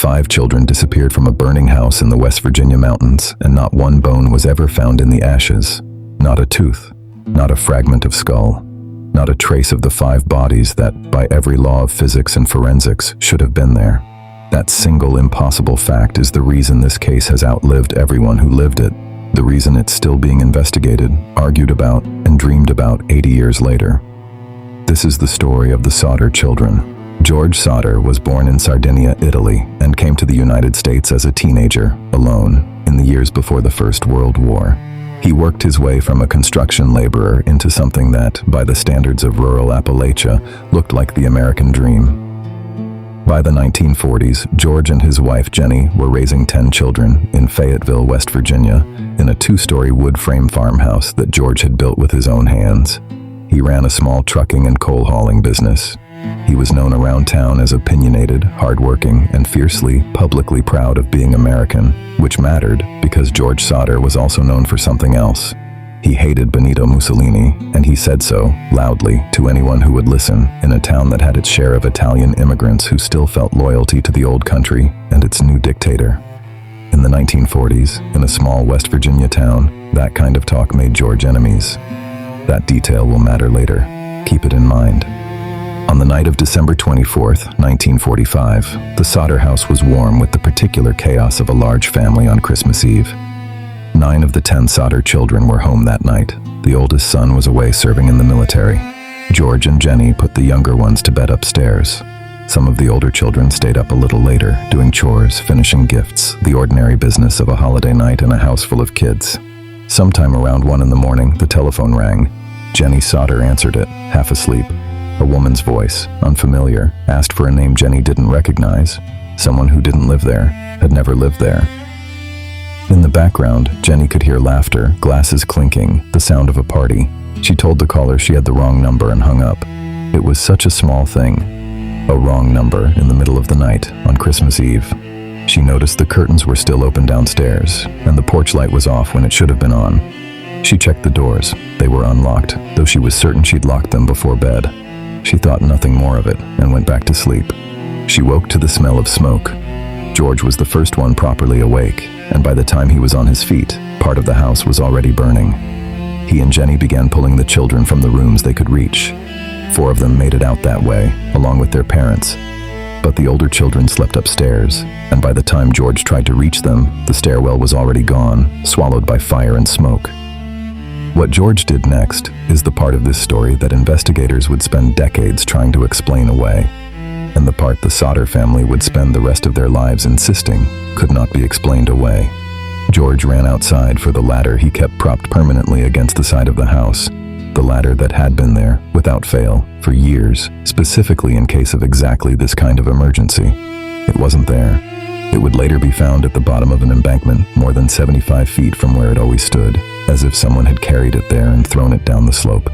5 children disappeared from a burning house in the West Virginia mountains, and not one bone was ever found in the ashes. Not a tooth, not a fragment of skull, not a trace of the 5 bodies that, by every law of physics and forensics, should have been there. That single impossible fact is the reason this case has outlived everyone who lived it, the reason it's still being investigated, argued about, and dreamed about 80 years later. This is the story of the Sodder children. George Sodder was born in Sardinia, Italy, and came to the United States as a teenager, alone, in the years before the First World War. He worked his way from a construction laborer into something that, by the standards of rural Appalachia, looked like the American dream. By the 1940s, George and his wife Jennie were raising 10 children in Fayetteville, West Virginia, in a 2-story wood frame farmhouse that George had built with his own hands. He ran a small trucking and coal hauling business. He was known around town as opinionated, hardworking, and fiercely, publicly proud of being American, which mattered because George Sodder was also known for something else. He hated Benito Mussolini, and he said so, loudly, to anyone who would listen, in a town that had its share of Italian immigrants who still felt loyalty to the old country and its new dictator. In the 1940s, in a small West Virginia town, that kind of talk made George enemies. That detail will matter later. Keep it in mind. On the night of December 24th, 1945, the Sodder house was warm with the particular chaos of a large family on Christmas Eve. 9 of the 10 Sodder children were home that night. The oldest son was away serving in the military. George and Jennie put the younger ones to bed upstairs. Some of the older children stayed up a little later, doing chores, finishing gifts, the ordinary business of a holiday night in a house full of kids. Sometime around 1 in the morning, the telephone rang. Jennie Sodder answered it, half asleep. A woman's voice, unfamiliar, asked for a name Jennie didn't recognize. Someone who didn't live there, had never lived there. In the background, Jennie could hear laughter, glasses clinking, the sound of a party. She told the caller she had the wrong number and hung up. It was such a small thing. A wrong number in the middle of the night, on Christmas Eve. She noticed the curtains were still open downstairs, and the porch light was off when it should have been on. She checked the doors. They were unlocked, though she was certain she'd locked them before bed. She thought nothing more of it and went back to sleep. She woke to the smell of smoke. George was the first one properly awake, and by the time he was on his feet, part of the house was already burning. He and Jennie began pulling the children from the rooms they could reach. 4 of them made it out that way, along with their parents. But the older children slept upstairs, and by the time George tried to reach them, the stairwell was already gone, swallowed by fire and smoke. What George did next is the part of this story that investigators would spend decades trying to explain away, and the part the Sodder family would spend the rest of their lives insisting could not be explained away. George ran outside for the ladder he kept propped permanently against the side of the house, the ladder that had been there, without fail, for years, specifically in case of exactly this kind of emergency. It wasn't there. It would later be found at the bottom of an embankment more than 75 feet from where it always stood, as if someone had carried it there and thrown it down the slope.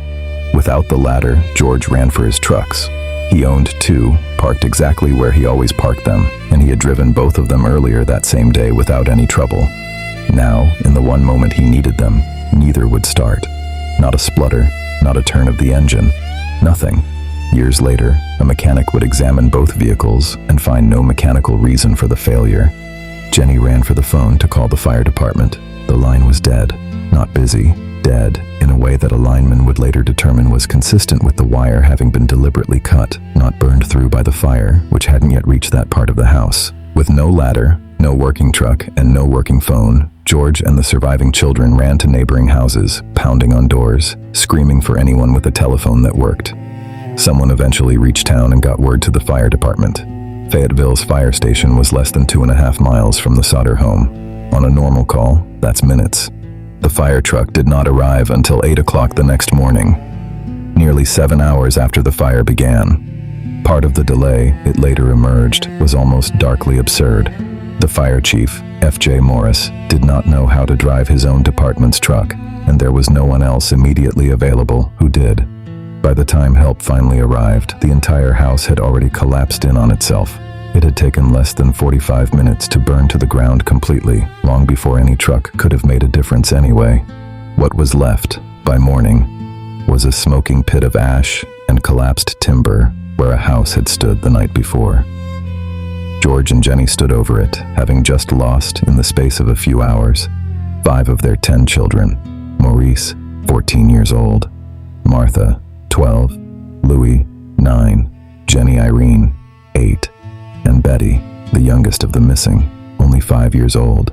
Without the ladder, George ran for his trucks. He owned 2, parked exactly where he always parked them, and he had driven both of them earlier that same day without any trouble. Now, in the one moment he needed them, neither would start. Not a splutter, not a turn of the engine, nothing. Years later, a mechanic would examine both vehicles and find no mechanical reason for the failure. Jennie ran for the phone to call the fire department. The line was dead, not busy, dead, in a way that a lineman would later determine was consistent with the wire having been deliberately cut, not burned through by the fire, which hadn't yet reached that part of the house. With no ladder, no working truck, and no working phone, George and the surviving children ran to neighboring houses, pounding on doors, screaming for anyone with a telephone that worked. Someone eventually reached town and got word to the fire department. Fayetteville's fire station was less than 2.5 miles from the Sodder home. On a normal call, that's minutes. The fire truck did not arrive until 8 o'clock the next morning, nearly 7 hours after the fire began. Part of the delay, it later emerged, was almost darkly absurd. The fire chief, F.J. Morris, did not know how to drive his own department's truck, and there was no one else immediately available who did. By the time help finally arrived, the entire house had already collapsed in on itself. It had taken less than 45 minutes to burn to the ground completely, long before any truck could have made a difference anyway. What was left, by morning, was a smoking pit of ash and collapsed timber where a house had stood the night before. George and Jennie stood over it, having just lost, in the space of a few hours, 5 of their 10 children. Maurice, 14 years old, Martha, 12, Louis, 9, Jennie Irene, 8, and Betty, the youngest of the missing, only 5 years old.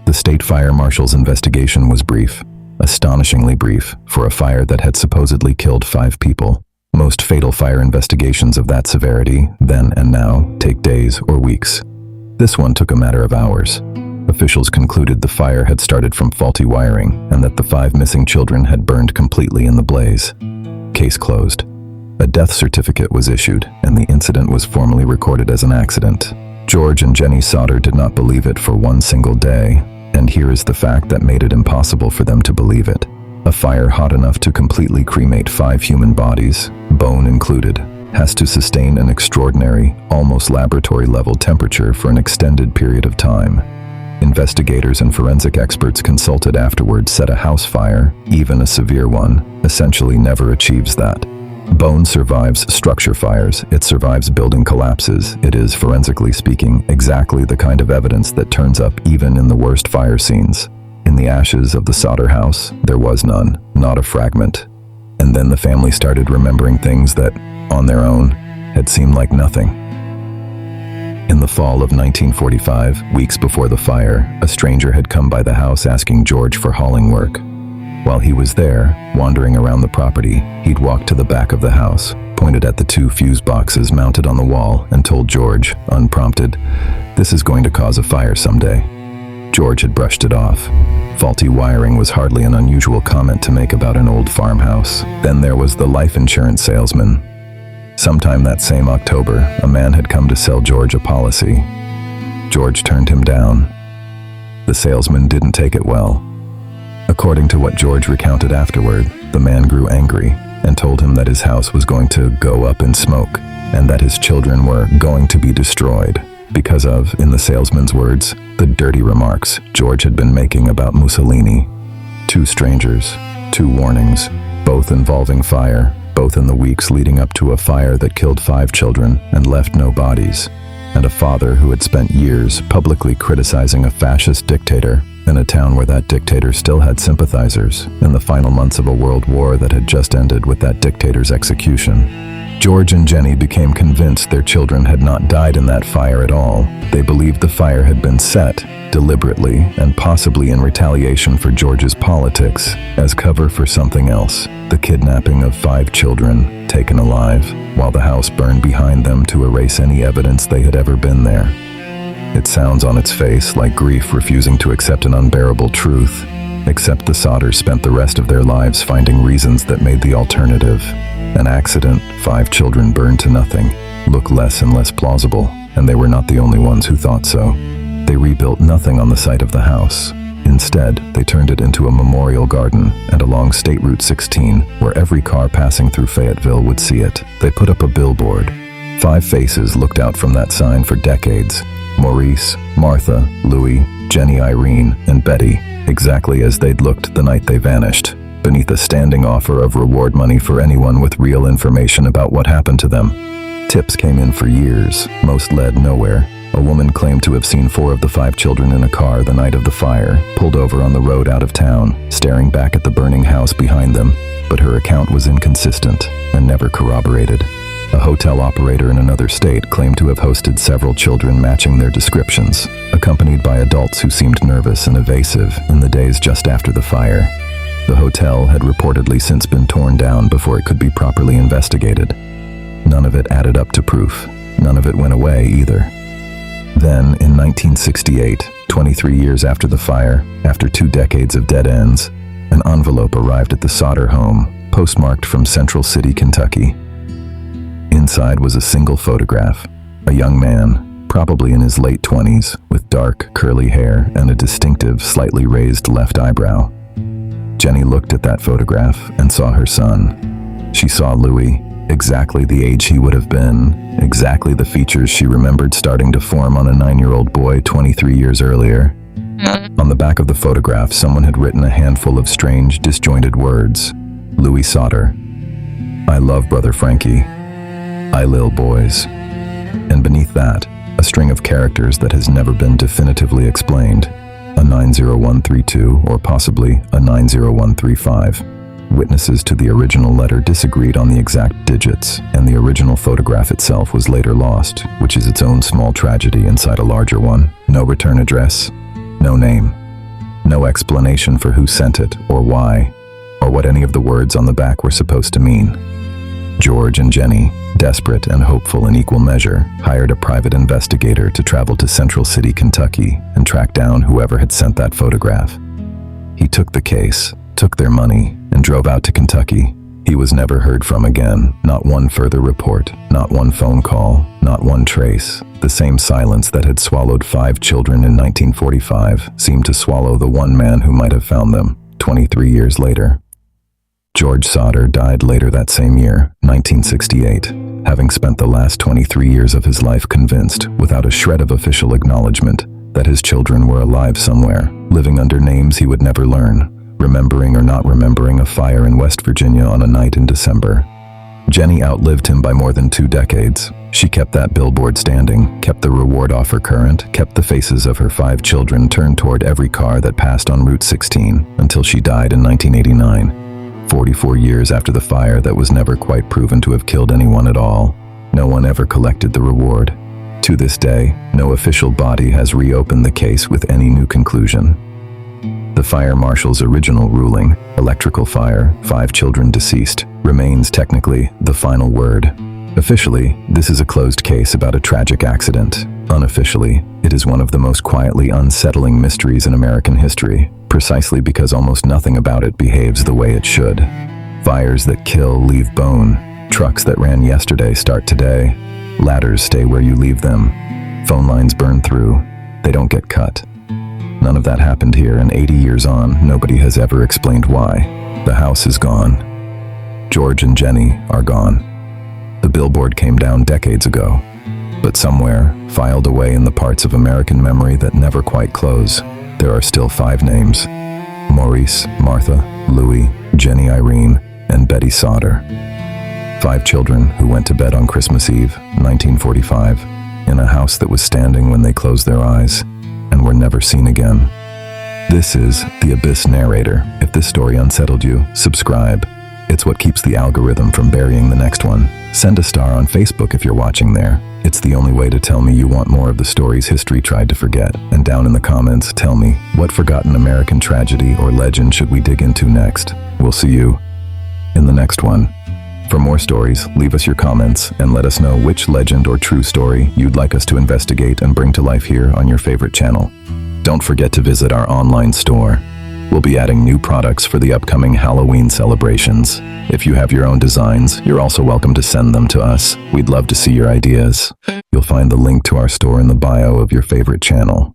The state fire marshal's investigation was brief, astonishingly brief, for a fire that had supposedly killed 5 people. Most fatal fire investigations of that severity, then and now, take days or weeks. This one took a matter of hours. Officials concluded the fire had started from faulty wiring and that the 5 missing children had burned completely in the blaze. Case closed. A death certificate was issued, and the incident was formally recorded as an accident. George and Jennie Sodder did not believe it for one single day, and here is the fact that made it impossible for them to believe it. A fire hot enough to completely cremate 5 human bodies, bone included, has to sustain an extraordinary, almost laboratory-level temperature for an extended period of time. Investigators and forensic experts consulted afterwards said a house fire, even a severe one, essentially never achieves that. Bone survives structure fires, it survives building collapses. It is, forensically speaking, exactly the kind of evidence that turns up even in the worst fire scenes. In the ashes of the Sodder house, there was none, not a fragment. And then the family started remembering things that, on their own, had seemed like nothing. In the fall of 1945, weeks before the fire, a stranger had come by the house asking George for hauling work. While he was there, wandering around the property, he'd walked to the back of the house, pointed at the 2 fuse boxes mounted on the wall, and told George, unprompted, "This is going to cause a fire someday." George had brushed it off. Faulty wiring was hardly an unusual comment to make about an old farmhouse. Then there was the life insurance salesman. Sometime that same October, a man had come to sell George a policy. George turned him down. The salesman didn't take it well. According to what George recounted afterward, the man grew angry and told him that his house was going to go up in smoke and that his children were going to be destroyed because of, in the salesman's words, the dirty remarks George had been making about Mussolini. 2 strangers, 2 warnings, both involving fire, both in the weeks leading up to a fire that killed 5 children and left no bodies, and a father who had spent years publicly criticizing a fascist dictator in a town where that dictator still had sympathizers in the final months of a world war that had just ended with that dictator's execution. George and Jennie became convinced their children had not died in that fire at all. They believed the fire had been set, deliberately and possibly in retaliation for George's politics, as cover for something else, the kidnapping of 5 children, taken alive, while the house burned behind them to erase any evidence they had ever been there. It sounds on its face like grief refusing to accept an unbearable truth, except the Sodders spent the rest of their lives finding reasons that made the alternative, an accident, 5 children burned to nothing, look less and less plausible, and they were not the only ones who thought so. They rebuilt nothing on the site of the house. Instead, they turned it into a memorial garden, and along State Route 16, where every car passing through Fayetteville would see it, they put up a billboard. 5 faces looked out from that sign for decades. Maurice, Martha, Louis, Jennie Irene, and Betty, exactly as they'd looked the night they vanished, beneath a standing offer of reward money for anyone with real information about what happened to them. Tips came in for years, most led nowhere. A woman claimed to have seen 4 of the 5 children in a car the night of the fire, pulled over on the road out of town, staring back at the burning house behind them, but her account was inconsistent and never corroborated. A hotel operator in another state claimed to have hosted several children matching their descriptions, accompanied by adults who seemed nervous and evasive in the days just after the fire. The hotel had reportedly since been torn down before it could be properly investigated. None of it added up to proof. None of it went away either. Then, in 1968, 23 years after the fire, after 2 decades of dead ends, an envelope arrived at the Sodder home, postmarked from Central City, Kentucky. Inside was a single photograph, a young man, probably in his late 20s, with dark, curly hair and a distinctive, slightly raised left eyebrow. Jennie looked at that photograph and saw her son. She saw Louis, exactly the age he would have been, exactly the features she remembered starting to form on a 9-year-old boy 23 years earlier. On the back of the photograph, someone had written a handful of strange, disjointed words. Louis Sodder. I love Brother Frankie. I lil boys. And beneath that, a string of characters that has never been definitively explained, a 90132 or possibly a 90135. Witnesses to the original letter disagreed on the exact digits, and the original photograph itself was later lost, which is its own small tragedy inside a larger one. No return address, no name, no explanation for who sent it or why, or what any of the words on the back were supposed to mean. George and Jennie, desperate and hopeful in equal measure, hired a private investigator to travel to Central City, Kentucky, and track down whoever had sent that photograph. He took the case, took their money, and drove out to Kentucky. He was never heard from again. Not one further report, not one phone call, not one trace. The same silence that had swallowed 5 children in 1945 seemed to swallow the one man who might have found them 23 years later. George Sodder died later that same year, 1968, having spent the last 23 years of his life convinced, without a shred of official acknowledgement, that his children were alive somewhere, living under names he would never learn, remembering or not remembering a fire in West Virginia on a night in December. Jennie outlived him by more than 2 decades. She kept that billboard standing, kept the reward offer current, kept the faces of her 5 children turned toward every car that passed on Route 16, until she died in 1989, 44 years after the fire that was never quite proven to have killed anyone at all. No one ever collected the reward. To this day, no official body has reopened the case with any new conclusion. The fire marshal's original ruling, electrical fire, 5 children deceased, remains technically the final word. Officially, this is a closed case about a tragic accident. Unofficially, it is one of the most quietly unsettling mysteries in American history, precisely because almost nothing about it behaves the way it should. Fires that kill leave bone. Trucks that ran yesterday start today. Ladders stay where you leave them. Phone lines burn through. They don't get cut. None of that happened here, and 80 years on, nobody has ever explained why. The house is gone. George and Jennie are gone. The billboard came down decades ago, but somewhere, filed away in the parts of American memory that never quite close, there are still 5 names: Maurice, Martha, Louis, Jennie Irene, and Betty Sodder. 5 children who went to bed on Christmas Eve, 1945, in a house that was standing when they closed their eyes, and were never seen again. This is The Abyss Narrator. If this story unsettled you, subscribe. It's what keeps the algorithm from burying the next one. Send a star on Facebook if you're watching there. It's the only way to tell me you want more of the stories history tried to forget. And down in the comments, tell me, what forgotten American tragedy or legend should we dig into next? We'll see you in the next one. For more stories, leave us your comments and let us know which legend or true story you'd like us to investigate and bring to life here on your favorite channel. Don't forget to visit our online store. We'll be adding new products for the upcoming Halloween celebrations. If you have your own designs, you're also welcome to send them to us. We'd love to see your ideas. You'll find the link to our store in the bio of your favorite channel.